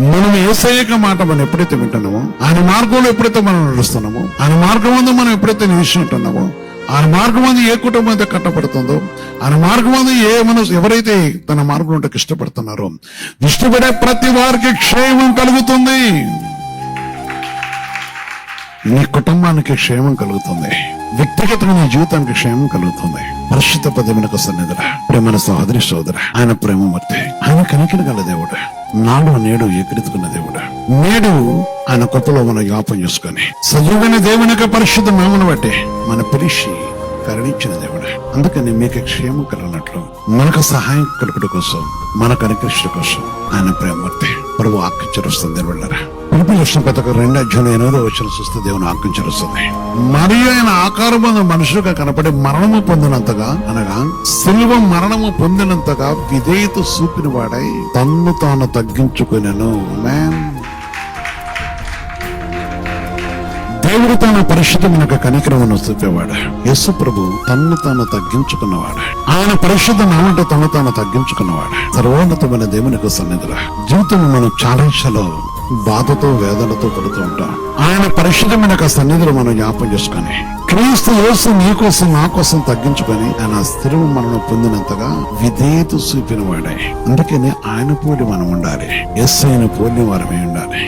మనం యేసయ్య మాట మనం ఎప్పుడైతే వింటున్నామో, ఆయన మార్గంలో ఎప్పుడైతే మనం నడుస్తున్నామో, ఆయన మార్గం అందు మనం ఎప్పుడైతే నిలిచినట్టున్నామో, ఆయన మార్గం అందు ఏ కుటుంబం అయితే కట్టబడుతుందో, ఆయన మార్గం అందు ఎవరైతే తన మార్గంలో ఉంటే ఇష్టపడుతున్నారో, ఇష్టపడే ప్రతి వారికి క్షేమం కలుగుతుంది. నీ కుటుంబానికి క్షేమం కలుగుతుంది, వ్యక్తిగతంగా నీ జీవితానికి క్షేమం కలుగుతుంది. పరిశుద్ధ పదమునకు సన్నిధిరా ప్రేమ సహోదరి సోదర, ఆయన ప్రేమమూర్తి, ఆయన కనికరి గల దేవుడు, నాడు నేడు ఏకరీతుకున్న దేవుడు. నేడు ఆయన కృపలో మనం జ్ఞాపం చేసుకొని సజీవమైన దేవునికి పరిశుద్ధ నామమును బట్టి మన పిలిచి కరుణించిన దేవుడు. అందుకని మీకు క్షేమం కలిగినట్లు మనకు సహాయం కలుగుట కోసం, మన కనికరించడం కోసం ఆయన ప్రేమమూర్తి ప్రభు ఆజ్ఞించరుస్తుంది. వెళ్ళరా పిలుపు లక్షణ పథకం 2:8 చూస్తే దేవుని ఆజ్ఞించరుస్తుంది. మరియు ఆయన ఆకారము మనుషులుగా కనపడి మరణము పొందినంతగా, అనగా శిలువ మరణము పొందినంతగా విధేయత చూపిన వాడై తన్ను తాను తగ్గించుకునేను. దేవుడు తన పరిశుద్ధమునకు కనికరమును చూపేవాడు. యేసు ప్రభు తన్ను తాను తగ్గించుకున్నవాడు. ఆయన పరిశుద్ధ నామంటే తను తాను తగ్గించుకున్నవాడు. సర్వోన్నతమైన దేవునికి సన్నిధిలో జీవితం మనం ఛాలెంజ్లో బాధతో వేదనతో పడుతూ ఉంటాం. ఆయన పరిశుద్ధమైన సన్నిధిలో మనం జ్ఞాపం చేసుకొని క్రీస్తు యేసు నీ కోసం నా కోసం తగ్గించుకొని ఆయన స్థిర మరణం పొందినంతగా విధేయత చూపిన వాడే. అందుకని ఆయన పోలి మనం ఉండాలి, యేసయ్యను పోలిన వారమే ఉండాలి.